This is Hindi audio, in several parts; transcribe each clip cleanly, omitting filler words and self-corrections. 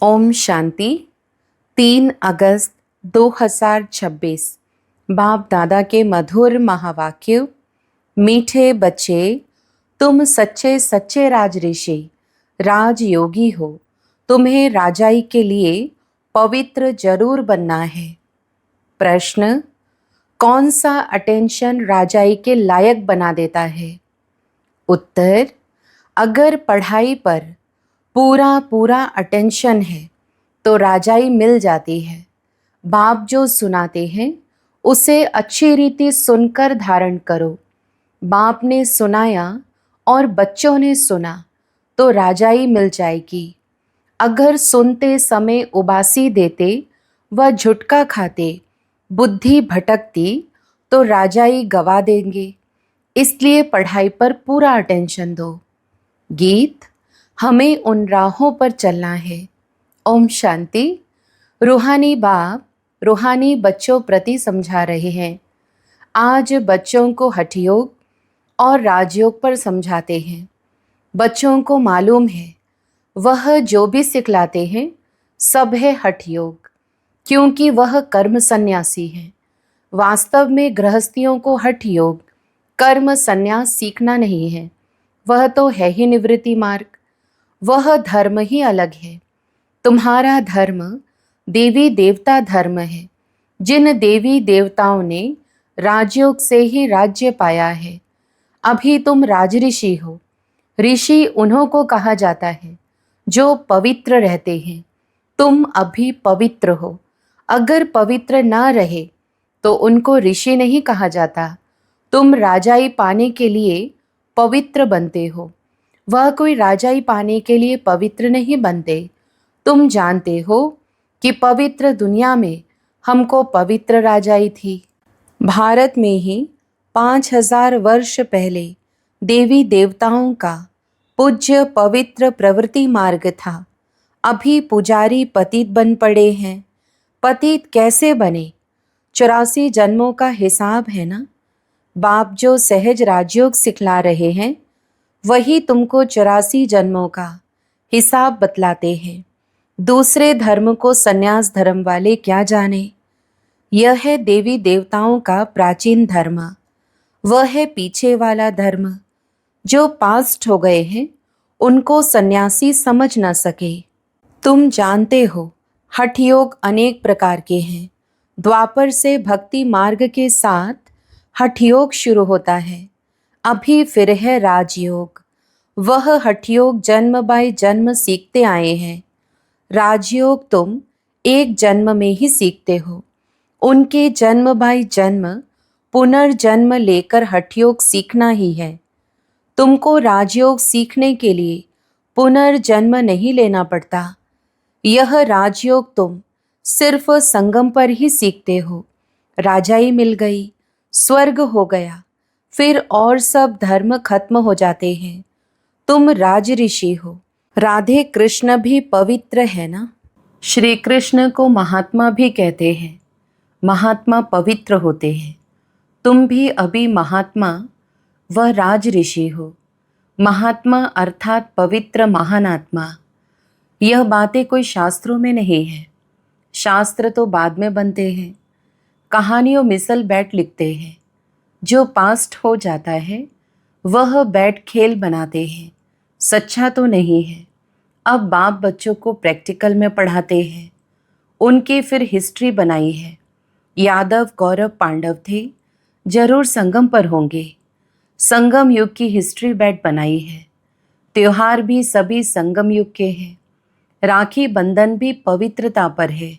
ओम शांति। 3 अगस्त 2026। बाप दादा के मधुर महावाक्य। मीठे बच्चे, तुम सच्चे सच्चे राजऋषि राजयोगी हो। तुम्हें राजाई के लिए पवित्र जरूर बनना है। प्रश्न, कौन सा अटेंशन राजाई के लायक बना देता है? उत्तर, अगर पढ़ाई पर पूरा पूरा अटेंशन है तो राजाई मिल जाती है। बाप जो सुनाते हैं उसे अच्छी रीति सुनकर धारण करो। बाप ने सुनाया और बच्चों ने सुना तो राजाई मिल जाएगी। अगर सुनते समय उबासी देते व झुटका खाते, बुद्धि भटकती तो राजाई गवा देंगे। इसलिए पढ़ाई पर पूरा अटेंशन दो। गीत, हमें उन राहों पर चलना है। ओम शांति। रूहानी बाप रूहानी बच्चों प्रति समझा रहे हैं। आज बच्चों को हठयोग और राजयोग पर समझाते हैं। बच्चों को मालूम है वह जो भी सिखलाते हैं सब है हठयोग, क्योंकि वह कर्म सन्यासी है। वास्तव में गृहस्थियों को हठयोग कर्म सन्यास सीखना नहीं है, वह तो है ही निवृत्ति मार्ग। वह धर्म ही अलग है। तुम्हारा धर्म देवी देवता धर्म है। जिन देवी देवताओं ने राजयोग से ही राज्य पाया है। अभी तुम राजऋषि हो। ऋषि उन्हों को कहा जाता है जो पवित्र रहते हैं। तुम अभी पवित्र हो। अगर पवित्र ना रहे तो उनको ऋषि नहीं कहा जाता। तुम राजाई पाने के लिए पवित्र बनते हो। वह कोई राजाई पाने के लिए पवित्र नहीं बनते। तुम जानते हो कि पवित्र दुनिया में हमको पवित्र राजाई थी। भारत में ही 5000 वर्ष पहले देवी देवताओं का पूज्य पवित्र प्रवृत्ति मार्ग था। अभी पुजारी पतित बन पड़े हैं। पतित कैसे बने? 84 जन्मों का हिसाब है ना। बाप जो सहज राजयोग सिखला रहे हैं वही तुमको 84 जन्मों का हिसाब बतलाते हैं। दूसरे धर्म को सन्यास धर्म वाले क्या जाने। यह है देवी देवताओं का प्राचीन धर्म। वह है पीछे वाला धर्म। जो पास्ट हो गए हैं उनको सन्यासी समझ न सके। तुम जानते हो हठ योग अनेक प्रकार के हैं। द्वापर से भक्ति मार्ग के साथ हठ योग शुरू होता है। अभी फिर है राजयोग। वह हठ योग जन्म बाय जन्म सीखते आए हैं। राजयोग तुम एक जन्म में ही सीखते हो। उनके जन्म बाय जन्म पुनर्जन्म लेकर हठ योग सीखना ही है। तुमको राजयोग सीखने के लिए पुनर्जन्म नहीं लेना पड़ता। यह राजयोग तुम सिर्फ संगम पर ही सीखते हो। राजाई मिल गई, स्वर्ग हो गया, फिर और सब धर्म खत्म हो जाते हैं। तुम राजऋषि हो। राधे कृष्ण भी पवित्र है ना। श्री कृष्ण को महात्मा भी कहते हैं। महात्मा पवित्र होते हैं। तुम भी अभी महात्मा व राजऋषि हो। महात्मा अर्थात पवित्र महान आत्मा। यह बातें कोई शास्त्रों में नहीं है। शास्त्र तो बाद में बनते हैं। कहानियों मिसल बैठ लिखते हैं। जो पास्ट हो जाता है वह बैठ खेल बनाते हैं। सच्चा तो नहीं है। अब बाप बच्चों को प्रैक्टिकल में पढ़ाते हैं। उनकी फिर हिस्ट्री बनाई है। यादव कौरव पांडव थे, जरूर संगम पर होंगे। संगम युग की हिस्ट्री बैठ बनाई है। त्योहार भी सभी संगम युग के हैं। राखी बंधन भी पवित्रता पर है।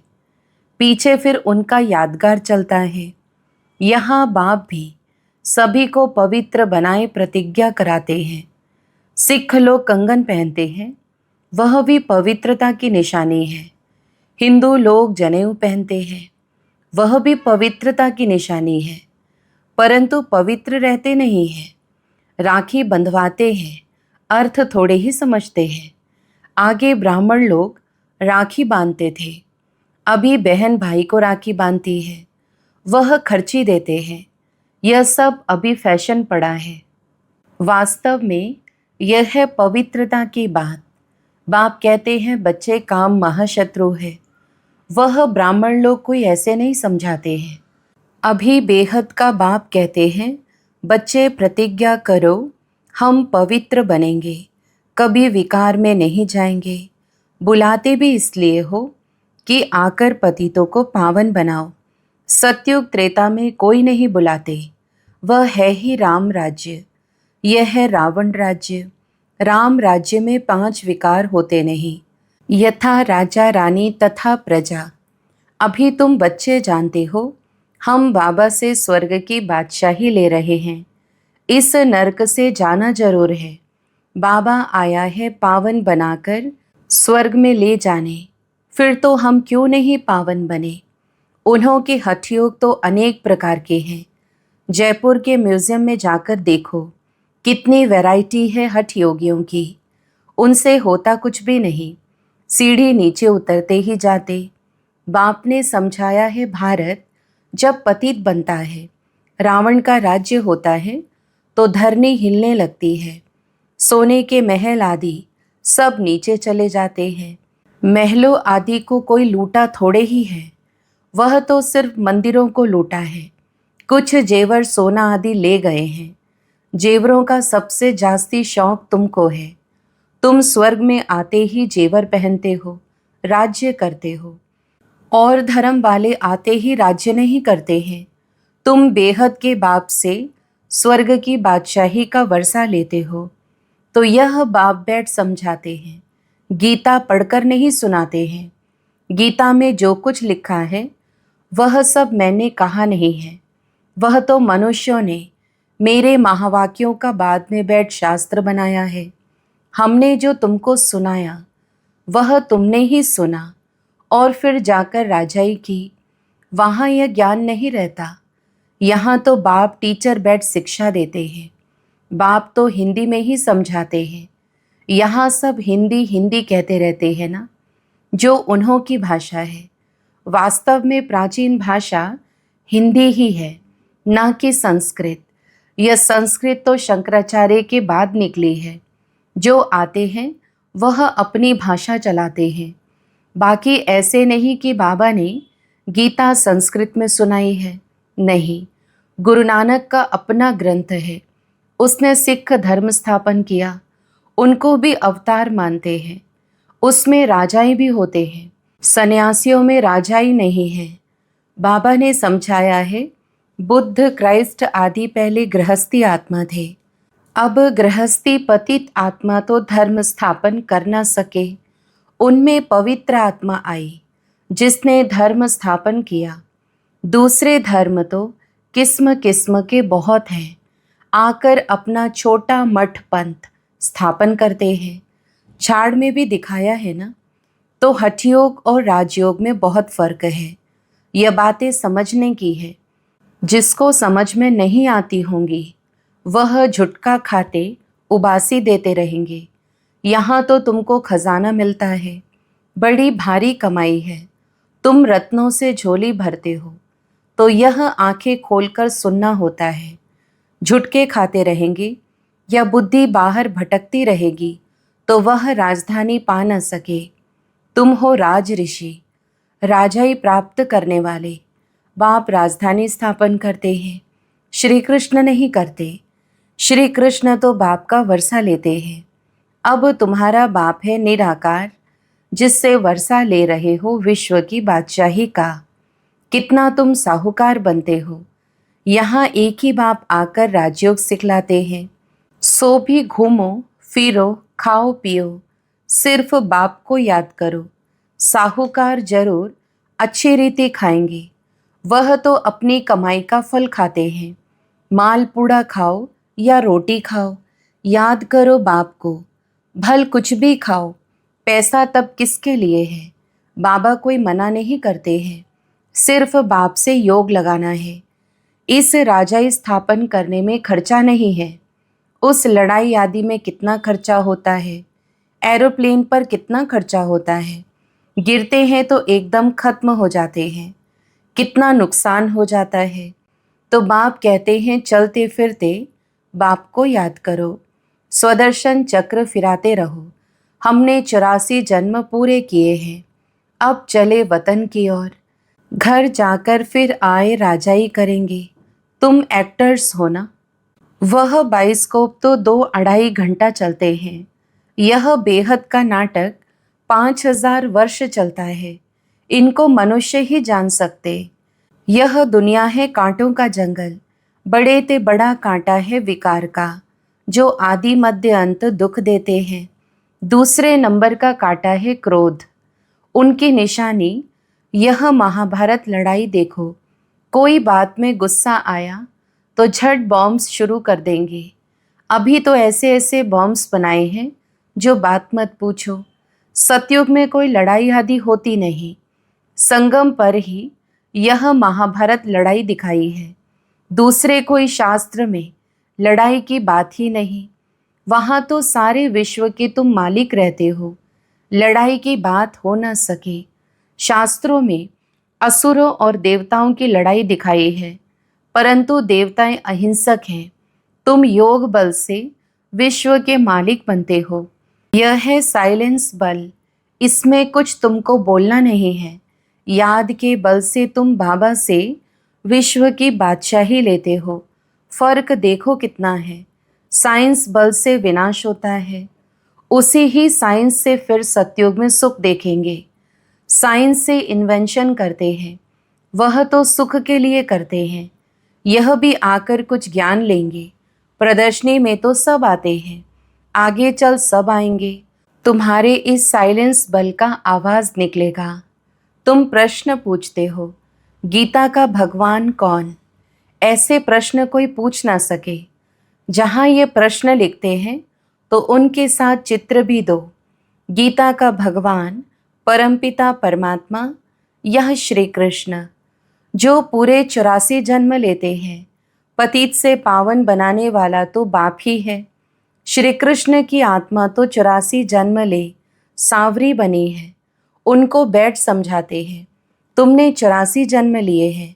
पीछे फिर उनका यादगार चलता है। यहाँ बाप भी सभी को पवित्र बनाए प्रतिज्ञा कराते हैं। सिख लोग कंगन पहनते हैं, वह भी पवित्रता की निशानी है। हिंदू लोग जनेऊ पहनते हैं, वह भी पवित्रता की निशानी है, परंतु पवित्र रहते नहीं हैं। राखी बंधवाते हैं, अर्थ थोड़े ही समझते हैं। आगे ब्राह्मण लोग राखी बांधते थे, अभी बहन भाई को राखी बांधती है, वह खर्ची देते हैं। यह सब अभी फैशन पड़ा है। वास्तव में यह है पवित्रता की बात। बाप कहते हैं बच्चे काम महाशत्रु है। वह ब्राह्मण लोग कोई ऐसे नहीं समझाते हैं। अभी बेहद का बाप कहते हैं बच्चे प्रतिज्ञा करो, हम पवित्र बनेंगे, कभी विकार में नहीं जाएंगे। बुलाते भी इसलिए हो कि आकर पतितों को पावन बनाओ। सतयुग त्रेता में कोई नहीं बुलाते, वह है ही राम राज्य। यह है रावण राज्य। राम राज्य में 5 विकार होते नहीं, यथा राजा रानी तथा प्रजा। अभी तुम बच्चे जानते हो हम बाबा से स्वर्ग की बादशाही ले रहे हैं। इस नरक से जाना जरूर है। बाबा आया है पावन बनाकर स्वर्ग में ले जाने। फिर तो हम क्यों नहीं पावन बने। उन्हों के हठ योग तो अनेक प्रकार के हैं। जयपुर के म्यूजियम में जाकर देखो, कितनी वैरायटी है हठ योगियों की। उनसे होता कुछ भी नहीं, सीढ़ी नीचे उतरते ही जाते। बाप ने समझाया है भारत जब पतित बनता है, रावण का राज्य होता है, तो धरनी हिलने लगती है। सोने के महल आदि सब नीचे चले जाते हैं। महलों आदि को कोई लूटा थोड़े ही है, वह तो सिर्फ मंदिरों को लूटा है। कुछ जेवर सोना आदि ले गए हैं। जेवरों का सबसे जास्ती शौक तुमको है। तुम स्वर्ग में आते ही जेवर पहनते हो, राज्य करते हो। और धर्म वाले आते ही राज्य नहीं करते हैं। तुम बेहद के बाप से स्वर्ग की बादशाही का वर्षा लेते हो। तो यह बाप बैठ समझाते हैं, गीता पढ़कर नहीं सुनाते हैं। गीता में जो कुछ लिखा है वह सब मैंने कहा नहीं है, वह तो मनुष्यों ने मेरे महावाक्यों का बाद में बैठ शास्त्र बनाया है। हमने जो तुमको सुनाया वह तुमने ही सुना और फिर जाकर राजाई की। वहाँ यह ज्ञान नहीं रहता। यहाँ तो बाप टीचर बैठ शिक्षा देते हैं। बाप तो हिंदी में ही समझाते हैं। यहाँ सब हिंदी हिंदी कहते रहते हैं ना, जो उन्हों की भाषा है। वास्तव में प्राचीन भाषा हिंदी ही है, ना कि संस्कृत। यह संस्कृत तो शंकराचार्य के बाद निकली है। जो आते हैं वह अपनी भाषा चलाते हैं। बाकी ऐसे नहीं कि बाबा ने गीता संस्कृत में सुनाई है। नहीं, गुरु नानक का अपना ग्रंथ है। उसने सिख धर्म स्थापन किया। उनको भी अवतार मानते हैं। उसमें राजाएं भी होते हैं, सन्यासियों में राजाई नहीं है। बाबा ने समझाया है बुद्ध क्राइस्ट आदि पहले गृहस्थी आत्मा थे। अब गृहस्थी पतित आत्मा तो धर्म स्थापन कर न सके। उनमें पवित्र आत्मा आई जिसने धर्म स्थापन किया। दूसरे धर्म तो किस्म किस्म के बहुत हैं, आकर अपना छोटा मठ पंथ स्थापन करते हैं। झाड़ में भी दिखाया है ना। तो हठयोग और राजयोग में बहुत फर्क है। यह बातें समझने की है। जिसको समझ में नहीं आती होंगी वह झुटका खाते उबासी देते रहेंगे। यहाँ तो तुमको खजाना मिलता है, बड़ी भारी कमाई है। तुम रत्नों से झोली भरते हो, तो यह आंखें खोलकर सुनना होता है। झुटके खाते रहेंगे या बुद्धि बाहर भटकती रहेगी तो वह राजधानी पा न सके। तुम हो राज ऋषि, राजाई प्राप्त करने वाले। बाप राजधानी स्थापन करते हैं, श्री कृष्ण नहीं करते। श्री कृष्ण तो बाप का वर्षा लेते हैं। अब तुम्हारा बाप है निराकार, जिससे वर्षा ले रहे हो विश्व की बादशाही का। कितना तुम साहूकार बनते हो। यहाँ एक ही बाप आकर राजयोग सिखलाते हैं। सो भी घूमो फिरो खाओ पियो, सिर्फ बाप को याद करो। साहूकार जरूर अच्छी रीति खाएंगे, वह तो अपनी कमाई का फल खाते हैं। माल पूड़ा खाओ या रोटी खाओ, याद करो बाप को। भल कुछ भी खाओ, पैसा तब किसके लिए है। बाबा कोई मना नहीं करते हैं, सिर्फ बाप से योग लगाना है। इस राजाई स्थापन करने में खर्चा नहीं है। उस लड़ाई आदि में कितना खर्चा होता है, एरोप्लेन पर कितना खर्चा होता है। गिरते हैं तो एकदम खत्म हो जाते हैं, कितना नुकसान हो जाता है। तो बाप कहते हैं चलते फिरते बाप को याद करो, स्वदर्शन चक्र फिराते रहो। हमने 84 जन्म पूरे किए हैं, अब चले वतन की ओर। घर जाकर फिर आए राजाई करेंगे, तुम एक्टर्स हो ना। वह बाइस्कोप तो 2-2.5 घंटा चलते हैं। यह बेहद का नाटक 5000 वर्ष चलता है। इनको मनुष्य ही जान सकते। यह दुनिया है कांटों का जंगल, बड़े ते बड़ा कांटा है विकार का, जो आदि मध्य अंत दुख देते हैं। दूसरे नंबर का कांटा है क्रोध, उनकी निशानी। यह महाभारत लड़ाई देखो, कोई बात में गुस्सा आया तो झट बॉम्ब्स शुरू कर देंगे। अभी तो ऐसे ऐसे बॉम्ब्स बनाए हैं जो बात मत पूछो। सतयुग में कोई लड़ाई आदि होती नहीं, संगम पर ही यह महाभारत लड़ाई दिखाई है। दूसरे कोई शास्त्र में लड़ाई की बात ही नहीं। वहाँ तो सारे विश्व के तुम मालिक रहते हो, लड़ाई की बात हो न सके। शास्त्रों में असुरों और देवताओं की लड़ाई दिखाई है, परंतु देवताएं अहिंसक हैं। तुम योग बल से विश्व के मालिक बनते हो। यह है साइलेंस बल, इसमें कुछ तुमको बोलना नहीं है। याद के बल से तुम बाबा से विश्व की बादशाही लेते हो। फर्क देखो कितना है। साइंस बल से विनाश होता है, उसी ही साइंस से फिर सतयुग में सुख देखेंगे। साइंस से इन्वेंशन करते हैं, वह तो सुख के लिए करते हैं। यह भी आकर कुछ ज्ञान लेंगे। प्रदर्शनी में तो सब आते हैं, आगे चल सब आएंगे। तुम्हारे इस साइलेंस बल का आवाज निकलेगा। तुम प्रश्न पूछते हो, गीता का भगवान कौन? ऐसे प्रश्न कोई पूछ ना सके। जहाँ ये प्रश्न लिखते हैं तो उनके साथ चित्र भी दो। गीता का भगवान परमपिता परमात्मा, यह श्री कृष्ण, जो पूरे 84 जन्म लेते हैं। पतित से पावन बनाने वाला तो बाप ही है। श्री कृष्ण की आत्मा तो 84 जन्म ले सांवरी बनी है, उनको बैठ समझाते हैं। तुमने 84 जन्म लिए हैं,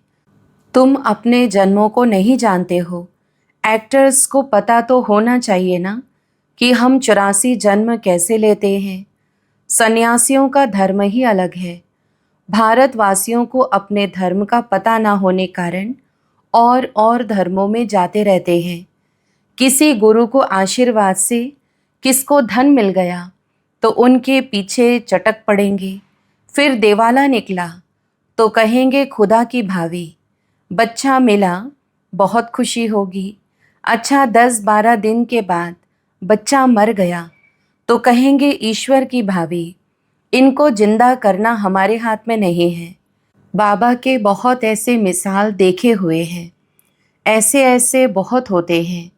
तुम अपने जन्मों को नहीं जानते हो। एक्टर्स को पता तो होना चाहिए ना कि हम 84 जन्म कैसे लेते हैं। सन्यासियों का धर्म ही अलग है। भारतवासियों को अपने धर्म का पता ना होने कारण और धर्मों में जाते रहते हैं। किसी गुरु को आशीर्वाद से किसको धन मिल गया तो उनके पीछे चटक पड़ेंगे। फिर देवाला निकला तो कहेंगे खुदा की भावी। बच्चा मिला, बहुत खुशी होगी। अच्छा 10-12 दिन के बाद बच्चा मर गया तो कहेंगे ईश्वर की भावी। इनको जिंदा करना हमारे हाथ में नहीं है। बाबा के बहुत ऐसे मिसाल देखे हुए हैं, ऐसे ऐसे बहुत होते हैं।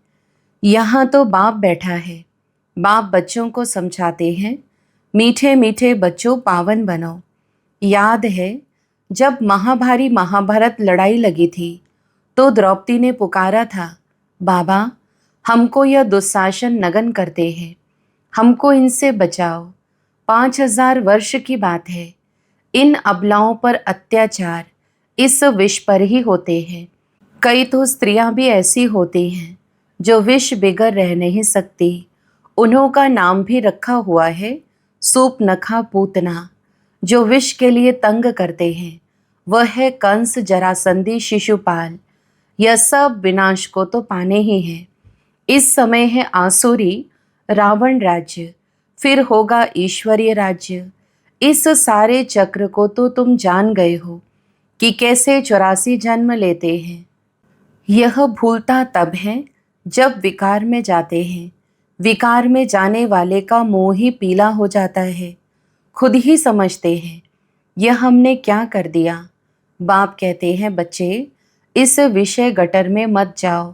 यहाँ तो बाप बैठा है, बाप बच्चों को समझाते हैं, मीठे मीठे बच्चों पावन बनो। याद है जब महाभारी महाभारत लड़ाई लगी थी तो द्रौपदी ने पुकारा था, बाबा हमको यह दुशासन नगन करते हैं, हमको इनसे बचाओ। 5000 वर्ष की बात है। इन अबलाओं पर अत्याचार इस विष पर ही होते हैं। कई तो स्त्रियां भी ऐसी होती हैं जो विष बिगर रह नहीं सकती। उन्हों का नाम भी रखा हुआ है सूपनखा पूतना, जो विष के लिए तंग करते हैं। वह है कंस, जरासंधी, शिशुपाल। यह सब विनाश को तो पाने ही है। इस समय है आसुरी रावण राज्य, फिर होगा ईश्वरीय राज्य। इस सारे चक्र को तो तुम जान गए हो कि कैसे 84 जन्म लेते हैं। यह भूलता तब है जब विकार में जाते हैं। विकार में जाने वाले का मुंह ही पीला हो जाता है। खुद ही समझते हैं यह हमने क्या कर दिया। बाप कहते हैं, बच्चे इस विषय गटर में मत जाओ,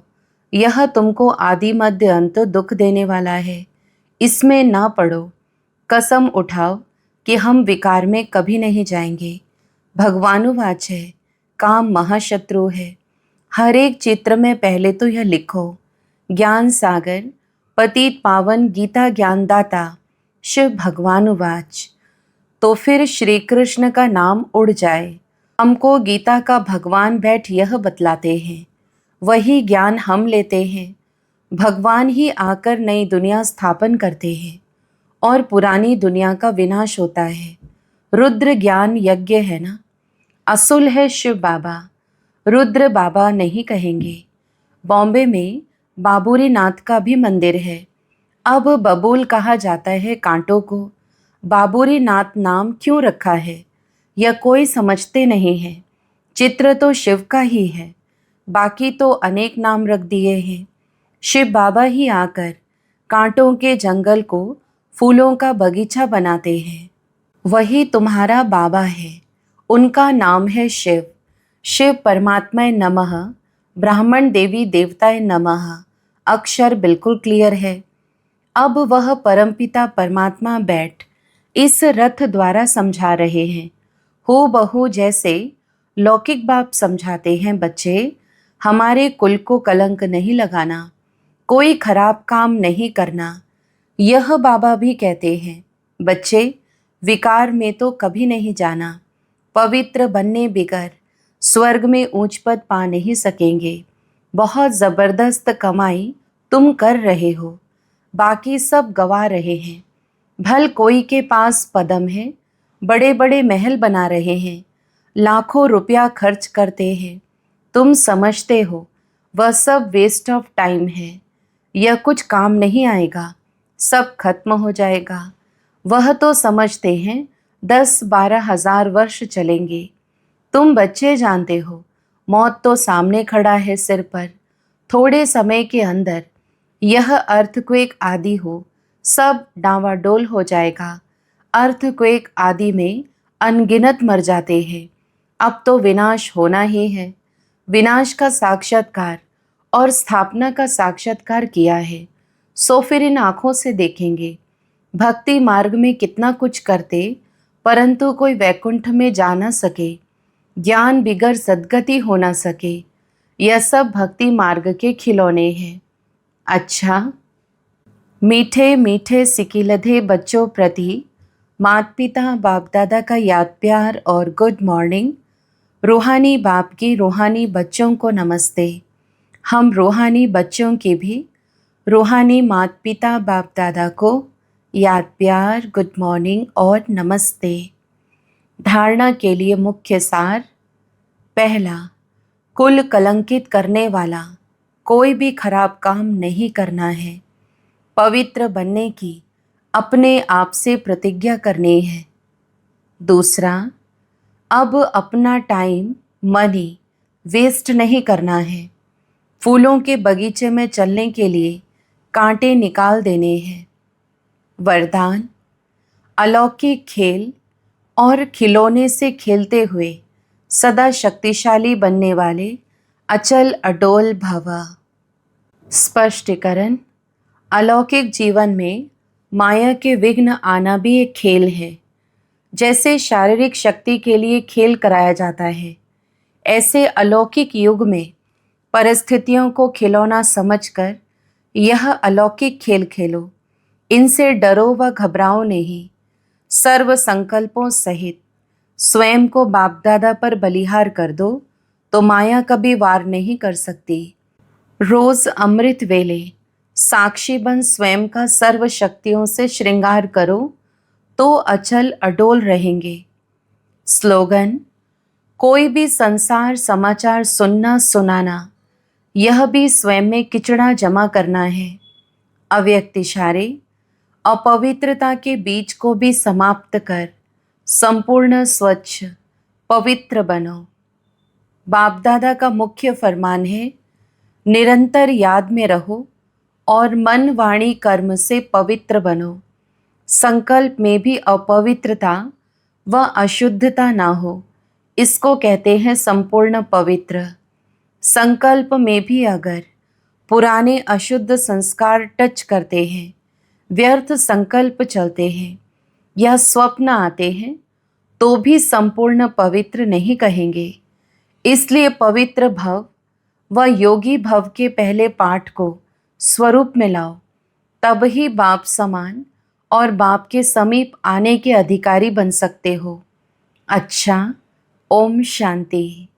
यह तुमको आदि मध्य अंत दुख देने वाला है, इसमें ना पड़ो। कसम उठाओ कि हम विकार में कभी नहीं जाएंगे। भगवानुवाच है, काम महाशत्रु है। हर एक चित्र में पहले तो यह लिखो, ज्ञान सागर पतित पावन गीता ज्ञानदाता शिव भगवानुवाच। तो फिर श्री कृष्ण का नाम उड़ जाए। हमको गीता का भगवान बैठ यह बतलाते हैं, वही ज्ञान हम लेते हैं। भगवान ही आकर नई दुनिया स्थापन करते हैं। और पुरानी दुनिया का विनाश होता है। रुद्र ज्ञान यज्ञ है ना। असुल है शिव बाबा, रुद्र बाबा नहीं कहेंगे। बॉम्बे में बाबूरी नाथ का भी मंदिर है। अब बबूल कहा जाता है कांटों को। बाबूरी नाथ नाम क्यों रखा है यह कोई समझते नहीं है। चित्र तो शिव का ही है, बाकी तो अनेक नाम रख दिए हैं। शिव बाबा ही आकर कांटों के जंगल को फूलों का बगीचा बनाते हैं। वही तुम्हारा बाबा है, उनका नाम है शिव। शिव परमात्माय नमः, ब्राह्मण देवी देवताय नमः। अक्षर बिल्कुल क्लियर है। अब वह परमपिता परमात्मा बैठ इस रथ द्वारा समझा रहे हैं, हो बहू जैसे लौकिक बाप समझाते हैं। बच्चे, हमारे कुल को कलंक नहीं लगाना, कोई खराब काम नहीं करना, यह बाबा भी कहते हैं। बच्चे, विकार में तो कभी नहीं जाना। पवित्र बनने बिगर स्वर्ग में ऊंच पद पा नहीं सकेंगे। बहुत ज़बरदस्त कमाई तुम कर रहे हो, बाकी सब गवा रहे हैं। भल कोई के पास पदम है, बड़े बड़े महल बना रहे हैं, लाखों रुपया खर्च करते हैं। तुम समझते हो वह सब वेस्ट ऑफ टाइम है, यह कुछ काम नहीं आएगा, सब खत्म हो जाएगा। वह तो समझते हैं 10-12 हजार वर्ष चलेंगे। तुम बच्चे जानते हो मौत तो सामने खड़ा है सिर पर। थोड़े समय के अंदर यह अर्थक्वेक आदि हो, सब डांवाडोल हो जाएगा। अर्थक्वेक आदि में अनगिनत मर जाते हैं। अब तो विनाश होना ही है। विनाश का साक्षात्कार और स्थापना का साक्षात्कार किया है, सो फिर इन आँखों से देखेंगे। भक्ति मार्ग में कितना कुछ करते, परंतु कोई वैकुंठ में जा न सके, ज्ञान बिगर सद्गति हो न सके। यह सब भक्ति मार्ग के खिलौने हैं। अच्छा, मीठे मीठे सिकिलधे बच्चों प्रति माता पिता बाप दादा का याद प्यार और गुड मॉर्निंग। रूहानी बाप की रूहानी बच्चों को नमस्ते। हम रूहानी बच्चों के भी रूहानी माता पिता बाप दादा को याद प्यार, गुड मॉर्निंग और नमस्ते। धारणा के लिए मुख्य सार। पहला, कुल कलंकित करने वाला कोई भी खराब काम नहीं करना है। पवित्र बनने की अपने आप से प्रतिज्ञा करनी है। दूसरा, अब अपना टाइम मनी वेस्ट नहीं करना है। फूलों के बगीचे में चलने के लिए कांटे निकाल देने हैं। वरदान, अलौकिक खेल और खिलौने से खेलते हुए सदा शक्तिशाली बनने वाले अचल अडोल भव। स्पष्टीकरण, अलौकिक जीवन में माया के विघ्न आना भी एक खेल है। जैसे शारीरिक शक्ति के लिए खेल कराया जाता है, ऐसे अलौकिक युग में परिस्थितियों को खिलौना समझकर यह अलौकिक खेल खेलो। इनसे डरो व घबराओ नहीं। सर्व संकल्पों सहित स्वयं को बाप दादा पर बलिहार कर दो, तो माया कभी वार नहीं कर सकती। रोज अमृत वेले साक्षी बन स्वयं का सर्व शक्तियों से श्रृंगार करो, तो अचल अडोल रहेंगे। स्लोगन, कोई भी संसार समाचार सुनना सुनाना, यह भी स्वयं में किचड़ा जमा करना है। अव्यक्त इशारे, अपवित्रता के बीज को भी समाप्त कर संपूर्ण स्वच्छ पवित्र बनो। बाप दादा का मुख्य फरमान है, निरंतर याद में रहो और मन वाणी कर्म से पवित्र बनो। संकल्प में भी अपवित्रता व अशुद्धता ना हो, इसको कहते हैं संपूर्ण पवित्र। संकल्प में भी अगर पुराने अशुद्ध संस्कार टच करते हैं, व्यर्थ संकल्प चलते हैं या स्वप्न आते हैं, तो भी संपूर्ण पवित्र नहीं कहेंगे। इसलिए पवित्र भव व योगी भव के पहले पाठ को स्वरूप में लाओ, तब ही बाप समान और बाप के समीप आने के अधिकारी बन सकते हो। अच्छा, ओम शांति।